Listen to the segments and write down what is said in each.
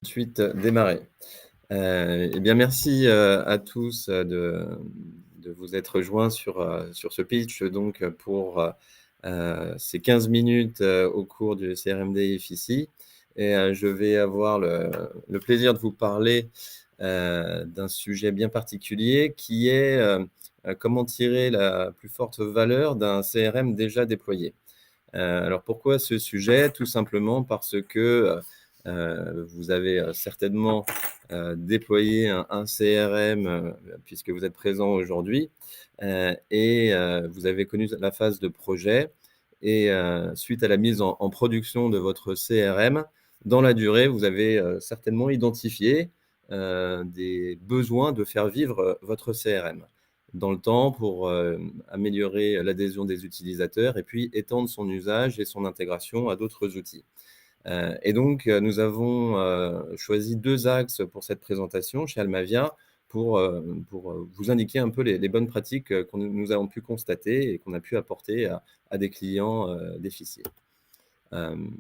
Ensuite, démarrer. Eh bien, merci, à tous, de vous être joints sur ce pitch donc, pour, ces 15 minutes, au cours du CRMD IFICI et je vais avoir le plaisir de vous parler, d'un sujet bien particulier qui est, comment tirer la plus forte valeur d'un CRM déjà déployé. Alors pourquoi ce sujet? Tout simplement parce que, vous avez, certainement, déployé un CRM, puisque vous êtes présent aujourd'hui, et vous avez connu la phase de projet et suite à la mise en production de votre CRM, dans la durée, vous avez, certainement identifié, des besoins de faire vivre, votre CRM dans le temps pour, améliorer l'adhésion des utilisateurs et puis étendre son usage et son intégration à d'autres outils. Et donc, nous avons, choisi 2 axes pour cette présentation chez Almavia pour vous indiquer un peu les bonnes pratiques, qu'on nous avons pu constater et qu'on a pu apporter à des clients, déficients. Hem,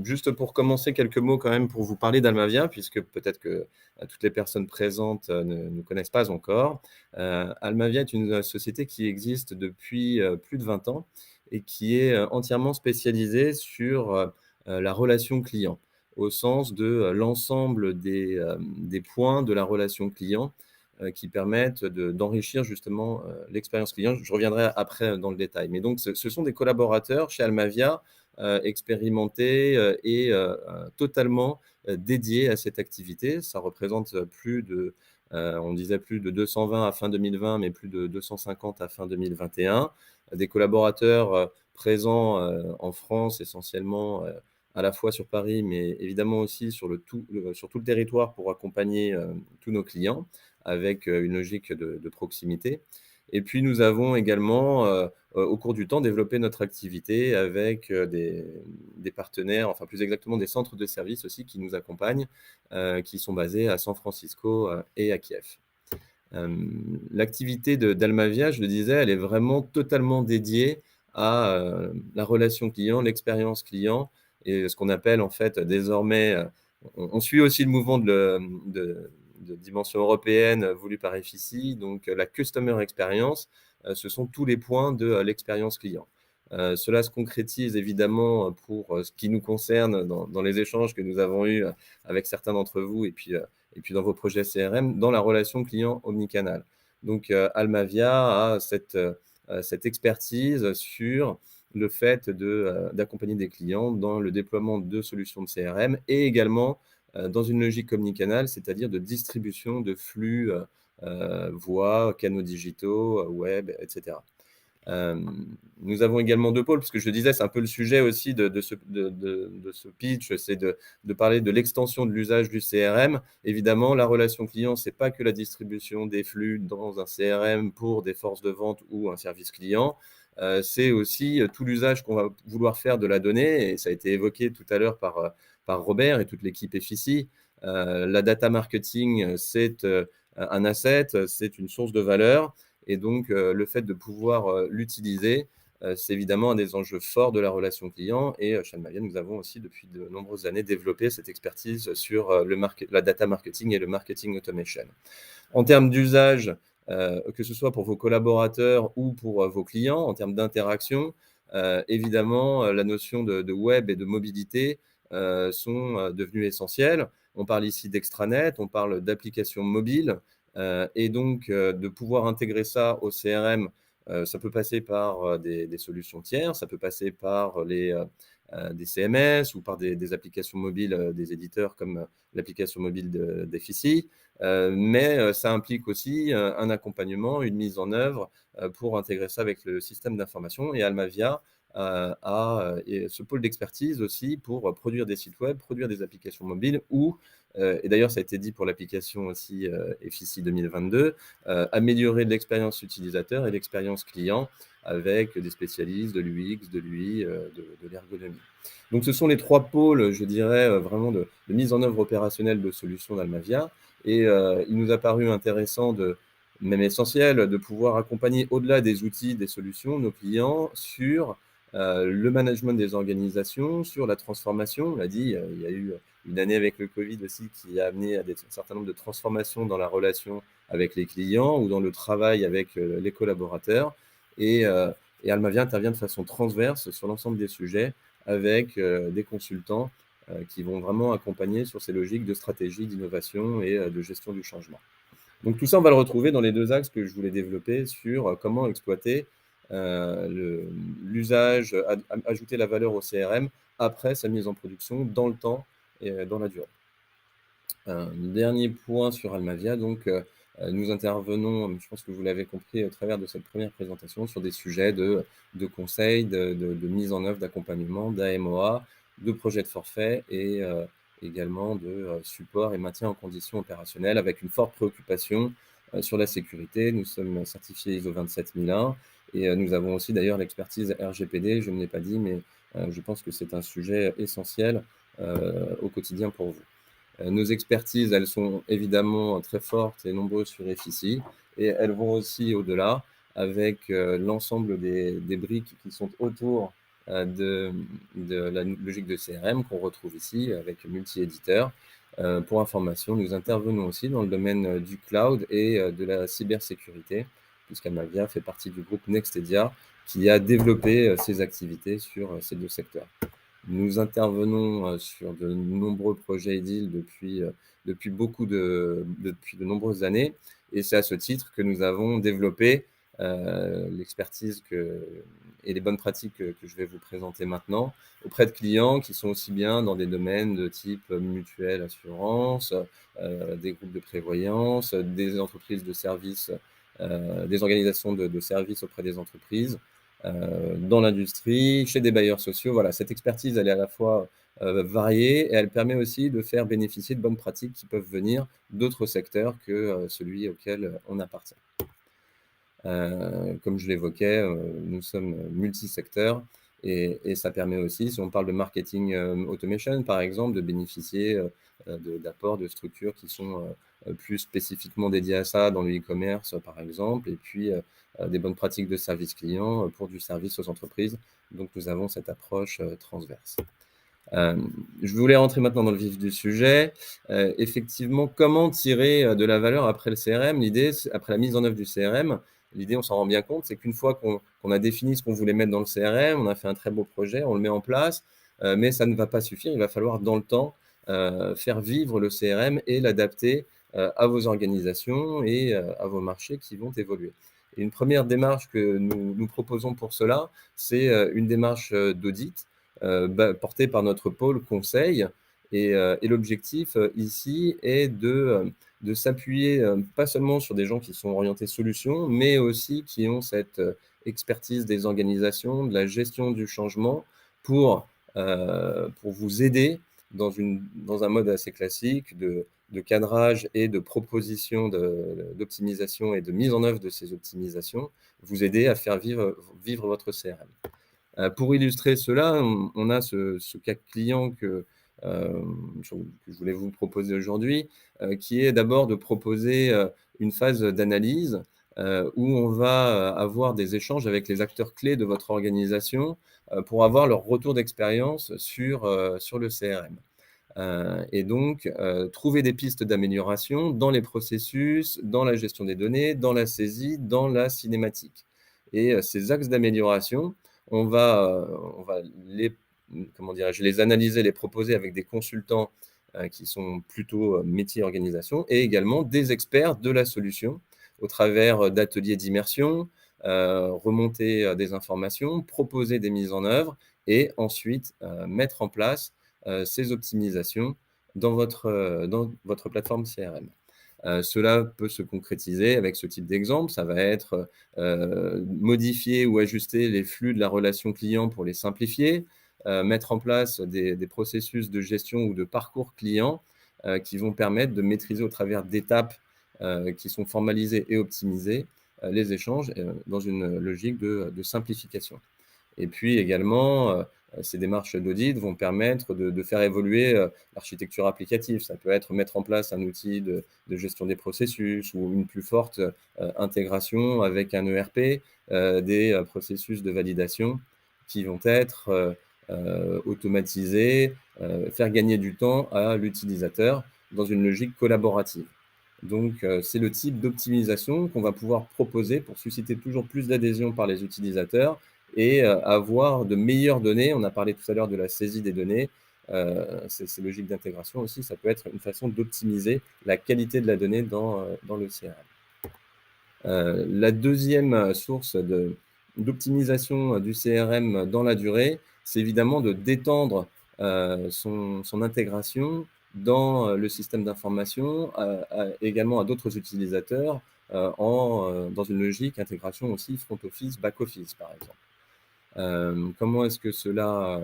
Juste pour commencer, quelques mots quand même pour vous parler d'Almavia, puisque peut-être que, toutes les personnes présentes, ne nous connaissent pas encore. Almavia est une, société qui existe depuis, plus de 20 ans et qui est, entièrement spécialisée sur, la relation client, au sens de, l'ensemble des points de la relation client, qui permettent d'enrichir justement, l'expérience client. Je reviendrai après dans le détail. Mais donc ce sont des collaborateurs chez Almavia expérimentés et totalement dédiés à cette activité. Ça représente plus de, on disait plus de 220 à fin 2020, mais plus de 250 à fin 2021. Des collaborateurs présents en France essentiellement, à la fois sur Paris, mais évidemment aussi sur tout le territoire pour accompagner tous nos clients avec une logique de proximité. Et puis nous avons également, au cours du temps, développé notre activité avec, des partenaires, enfin plus exactement des centres de services aussi qui nous accompagnent, qui sont basés à San Francisco, et à Kiev. L'activité d'Almavia, je le disais, elle est vraiment totalement dédiée à, la relation client, l'expérience client et ce qu'on appelle en fait désormais, on suit aussi le mouvement de dimension européenne, voulu par FICI, donc la customer experience, ce sont tous les points de, l'expérience client. Cela se concrétise évidemment, pour, ce qui nous concerne dans les échanges que nous avons eus, avec certains d'entre vous et puis dans vos projets CRM, dans la relation client omnicanal. Donc, Almavia a cette expertise sur le fait d'accompagner des clients dans le déploiement de solutions de CRM et également, dans une logique omnicanal, c'est-à-dire de distribution de flux, voix, canaux digitaux, web et cetera. Nous avons également 2 pôles, puisque je le disais, c'est un peu le sujet aussi de ce pitch, c'est de parler de l'extension de l'usage du CRM. Évidemment, la relation client, c'est pas que la distribution des flux dans un CRM pour des forces de vente ou un service client, c'est aussi, tout l'usage qu'on va vouloir faire de la donnée et ça a été évoqué tout à l'heure par Robert et toute l'équipe FICI. La data marketing, c'est, un asset, c'est une source de valeur et donc, le fait de pouvoir, l'utiliser, c'est évidemment un des enjeux forts de la relation client et chez Almavia, nous avons aussi depuis de nombreuses années développé cette expertise sur, la data marketing et le marketing automation. En termes d'usage, que ce soit pour vos collaborateurs ou pour, vos clients, en termes d'interaction, évidemment, la notion de web et de mobilité, sont, devenues essentielles. On parle ici d'extranet, on parle d'applications mobiles, et donc, de pouvoir intégrer ça au CRM, ça peut passer par, des solutions tiers, ça peut passer par des CMS ou par des applications mobiles, des éditeurs comme, l'application mobile d'Effici. Mais, ça implique aussi, un accompagnement, une mise en œuvre, pour intégrer ça avec le système d'information et Almavia, a, et ce pôle d'expertise aussi pour, produire des sites web, produire des applications mobiles ou et d'ailleurs ça a été dit pour l'application aussi, Effici 2022, améliorer l'expérience utilisateur et l'expérience client avec des spécialistes de l'UX, de l'UI, de l'ergonomie. Donc ce sont les 3 pôles, je dirais, vraiment de mise en œuvre opérationnelle de solutions d'Almavia et il nous a paru intéressant même essentiel, de pouvoir accompagner au-delà des outils, des solutions, nos clients sur, le management des organisations, sur la transformation. On l'a dit, il y a eu une année avec le Covid aussi qui a amené à un certain nombre de transformations dans la relation avec les clients ou dans le travail avec les collaborateurs. Et, euh, et Almavia intervient de façon transverse sur l'ensemble des sujets avec des consultants qui vont vraiment accompagner sur ces logiques de stratégie, d'innovation et de gestion du changement. Donc tout ça, on va le retrouver dans les deux axes que je voulais développer sur comment exploiter l'usage, ajouter la valeur au CRM après sa mise en production dans le temps et dans la durée. Un dernier point sur Almavia, donc nous intervenons, je pense que vous l'avez compris au travers de cette première présentation, sur des sujets de conseil, de mise en œuvre, d'accompagnement, d'AMOA, de projets de forfait et également de support et maintien en conditions opérationnelles avec une forte préoccupation sur la sécurité. Nous sommes certifiés ISO 27001 et nous avons aussi d'ailleurs l'expertise RGPD, je ne l'ai pas dit, mais je pense que c'est un sujet essentiel au quotidien pour vous. Nos expertises, elles sont évidemment très fortes et nombreuses sur FICI et elles vont aussi au-delà avec l'ensemble des briques qui sont autour de la logique de CRM qu'on retrouve ici avec multi-éditeurs. Pour information, nous intervenons aussi dans le domaine du cloud et de la cybersécurité, puisqu'Almavia fait partie du groupe Nextedia qui a développé ses activités sur ces deux secteurs. Nous intervenons sur de nombreux projets édiles depuis depuis de nombreuses années. Et c'est à ce titre que nous avons développé l'expertise et les bonnes pratiques que je vais vous présenter maintenant auprès de clients qui sont aussi bien dans des domaines de type mutuelle, assurance, des groupes de prévoyance, des entreprises de services, des organisations de services auprès des entreprises, dans l'industrie, chez des bailleurs sociaux. Voilà, cette expertise, elle est à la fois variée et elle permet aussi de faire bénéficier de bonnes pratiques qui peuvent venir d'autres secteurs que celui auquel on appartient. Comme je l'évoquais, nous sommes multisecteurs et ça permet aussi, si on parle de marketing automation, par exemple, de bénéficier d'apports de structures qui sont plus spécifiquement dédiées à ça dans le e-commerce, par exemple, et puis des bonnes pratiques de service client pour du service aux entreprises. Donc, nous avons cette approche transverse. Je voulais rentrer maintenant dans le vif du sujet. Effectivement, comment tirer de la valeur après le CRM? L'idée, après la mise en œuvre du CRM, l'idée, on s'en rend bien compte, c'est qu'une fois qu'on a défini ce qu'on voulait mettre dans le CRM, on a fait un très beau projet, on le met en place, mais ça ne va pas suffire. Il va falloir, dans le temps, faire vivre le CRM et l'adapter à vos organisations et à vos marchés qui vont évoluer. Et une première démarche que nous proposons pour cela, c'est une démarche d'audit portée par notre pôle conseil. Et l'objectif ici est de s'appuyer pas seulement sur des gens qui sont orientés solutions, mais aussi qui ont cette expertise des organisations, de la gestion du changement pour vous aider dans un mode assez classique de cadrage et de proposition d'optimisation et de mise en œuvre de ces optimisations, vous aider à faire vivre votre CRM. Pour illustrer cela, on a ce cas client que je voulais vous proposer aujourd'hui, qui est d'abord de proposer une phase d'analyse où on va avoir des échanges avec les acteurs clés de votre organisation pour avoir leur retour d'expérience sur le CRM. Et donc, trouver des pistes d'amélioration dans les processus, dans la gestion des données, dans la saisie, dans la cinématique. Et ces axes d'amélioration, on va les analyser, les proposer avec des consultants qui sont plutôt métier organisation et également des experts de la solution au travers d'ateliers d'immersion, remonter des informations, proposer des mises en œuvre et ensuite mettre en place ces optimisations dans votre plateforme CRM. Cela peut se concrétiser avec ce type d'exemple. Ça va être modifier ou ajuster les flux de la relation client pour les simplifier, mettre en place des processus de gestion ou de parcours client qui vont permettre de maîtriser au travers d'étapes qui sont formalisées et optimisées les échanges dans une logique de simplification. Et puis également, ces démarches d'audit vont permettre de faire évoluer l'architecture applicative. Ça peut être mettre en place un outil de gestion des processus ou une plus forte intégration avec un ERP, des processus de validation qui vont être automatisés, faire gagner du temps à l'utilisateur dans une logique collaborative. Donc, c'est le type d'optimisation qu'on va pouvoir proposer pour susciter toujours plus d'adhésion par les utilisateurs et avoir de meilleures données. On a parlé tout à l'heure de la saisie des données. Ces logiques d'intégration aussi, ça peut être une façon d'optimiser la qualité de la donnée dans le CRM. La deuxième source d'optimisation du CRM dans la durée, c'est évidemment de d'étendre son intégration dans le système d'information, également à d'autres utilisateurs, dans une logique intégration aussi front office, back office, par exemple. Comment est-ce que cela,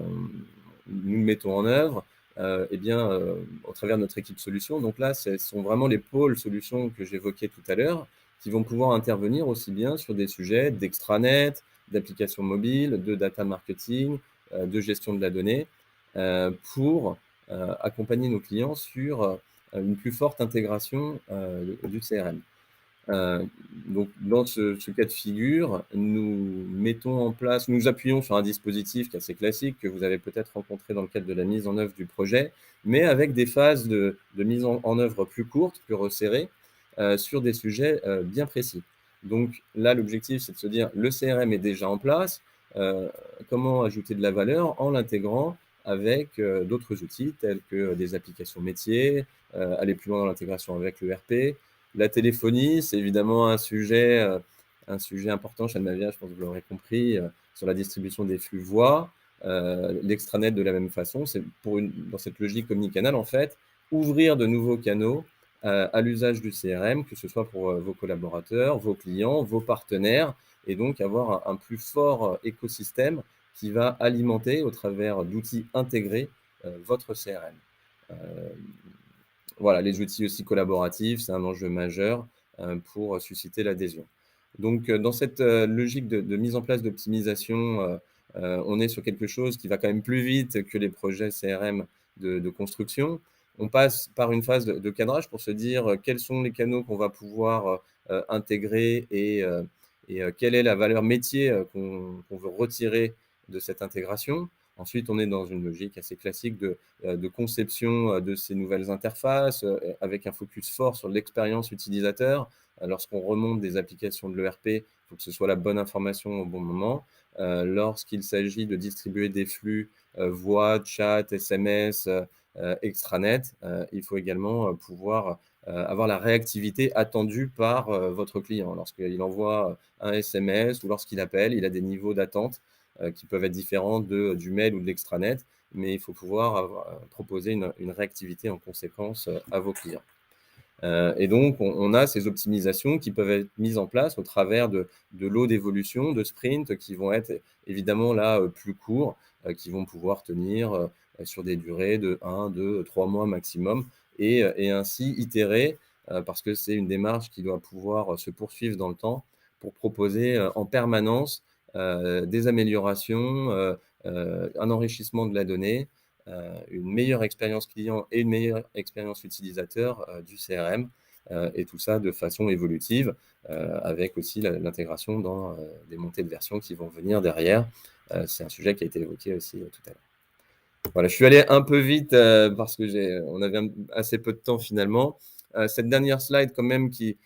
nous le mettons en œuvre? Eh bien, au travers de notre équipe solutions. Donc là, ce sont vraiment les pôles solutions que j'évoquais tout à l'heure, qui vont pouvoir intervenir aussi bien sur des sujets d'extranet, d'applications mobiles, de data marketing, de gestion de la donnée, pour accompagner nos clients sur une plus forte intégration du CRM. Donc dans ce cas de figure, nous appuyons sur un dispositif qui est assez classique, que vous avez peut-être rencontré dans le cadre de la mise en œuvre du projet, mais avec des phases de mise en œuvre plus courtes, plus resserrées, sur des sujets bien précis. Donc là, l'objectif, c'est de se dire, le CRM est déjà en place, comment ajouter de la valeur en l'intégrant avec d'autres outils tels que des applications métiers, aller plus loin dans l'intégration avec le RP. La téléphonie, c'est évidemment un sujet important chez Almavia, je pense que vous l'aurez compris, sur la distribution des flux voix. L'extranet de la même façon, c'est dans cette logique omnicanal, en fait, ouvrir de nouveaux canaux à l'usage du CRM, que ce soit pour vos collaborateurs, vos clients, vos partenaires, et donc avoir un plus fort écosystème qui va alimenter au travers d'outils intégrés votre CRM. Voilà, les outils aussi collaboratifs, c'est un enjeu majeur pour susciter l'adhésion. Donc, dans cette logique de mise en place d'optimisation, on est sur quelque chose qui va quand même plus vite que les projets CRM de construction. On passe par une phase de cadrage pour se dire quels sont les canaux qu'on va pouvoir intégrer et quelle est la valeur métier qu'on veut retirer de cette intégration. Ensuite, on est dans une logique assez classique de conception de ces nouvelles interfaces, avec un focus fort sur l'expérience utilisateur. Lorsqu'on remonte des applications de l'ERP, il faut que ce soit la bonne information au bon moment. Lorsqu'il s'agit de distribuer des flux voix, chat, SMS, extranet, il faut également pouvoir avoir la réactivité attendue par votre client. Lorsqu'il envoie un SMS ou lorsqu'il appelle, il a des niveaux d'attente qui peuvent être différents du mail ou de l'extranet, mais il faut pouvoir proposer une réactivité en conséquence à vos clients. Et donc, on a ces optimisations qui peuvent être mises en place au travers de lots d'évolution, de sprints qui vont être évidemment là plus courts, qui vont pouvoir tenir sur des durées de 1, 2, 3 mois maximum et ainsi itérer, parce que c'est une démarche qui doit pouvoir se poursuivre dans le temps pour proposer en permanence des améliorations, un enrichissement de la donnée, une meilleure expérience client et une meilleure expérience utilisateur du CRM, et tout ça de façon évolutive, avec aussi l'intégration dans des montées de version qui vont venir derrière. C'est un sujet qui a été évoqué aussi tout à l'heure. Voilà, je suis allé un peu vite parce que on avait assez peu de temps finalement. Cette dernière slide quand même qui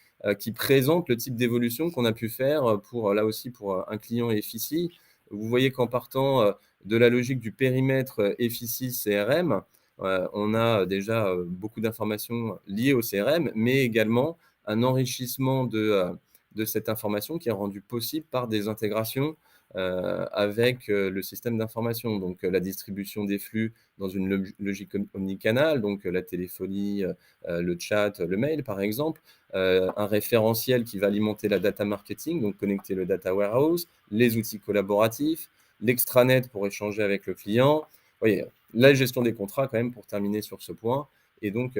présente le type d'évolution qu'on a pu faire pour, là aussi, pour un client FICI. Vous voyez qu'en partant de la logique du périmètre FICI CRM, on a déjà beaucoup d'informations liées au CRM, mais également un enrichissement de cette information qui est rendu possible par des intégrations avec le système d'information. Donc, la distribution des flux dans une logique omnicanal, donc la téléphonie, le chat, le mail, par exemple. Un référentiel qui va alimenter la data marketing, donc connecter le data warehouse, les outils collaboratifs, l'extranet pour échanger avec le client. Vous voyez, la gestion des contrats, quand même, pour terminer sur ce point. Et donc,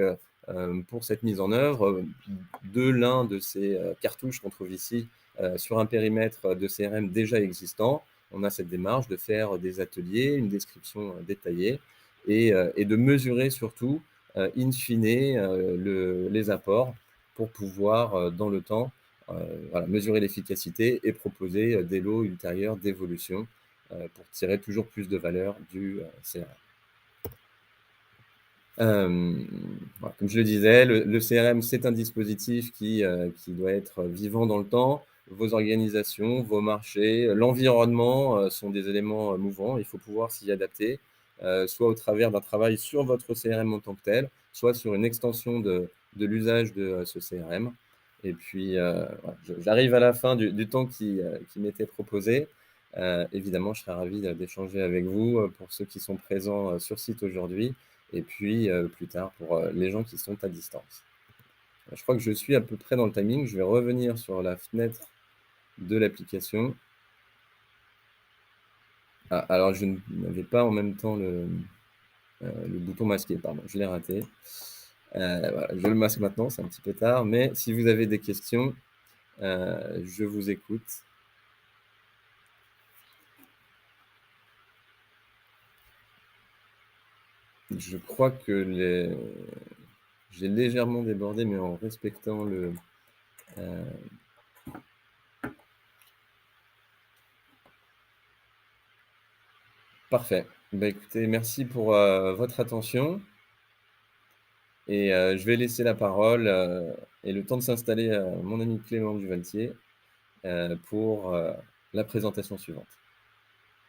pour cette mise en œuvre de l'un de ces cartouches qu'on trouve ici, sur un périmètre de CRM déjà existant, on a cette démarche de faire des ateliers, une description détaillée et de mesurer surtout, in fine, les apports pour pouvoir, dans le temps, voilà, mesurer l'efficacité et proposer des lots ultérieurs d'évolution pour tirer toujours plus de valeur du CRM. Voilà, comme je le disais, le CRM, c'est un dispositif qui doit être vivant dans le temps. Vos organisations, vos marchés, l'environnement, sont des éléments, mouvants. Il faut pouvoir s'y adapter, soit au travers d'un travail sur votre CRM en tant que tel, soit sur une extension de l'usage de, ce CRM. Et puis, voilà, j'arrive à la fin du temps qui m'était proposé. Évidemment, je serais ravi d'échanger avec vous, pour ceux qui sont présents, sur site aujourd'hui et puis, plus tard pour, les gens qui sont à distance. Je crois que je suis à peu près dans le timing. Je vais revenir sur la fenêtre de l'application. Ah, alors je n'avais pas en même temps le bouton masqué, pardon, je l'ai raté. Voilà, je le masque maintenant, c'est un petit peu tard, mais si vous avez des questions, je vous écoute. Je crois que j'ai légèrement débordé, mais en respectant heu parfait. Bah, écoutez, merci pour, votre attention et je vais laisser la parole, et le temps de s'installer à mon ami Clément Duvaltier, pour, la présentation suivante.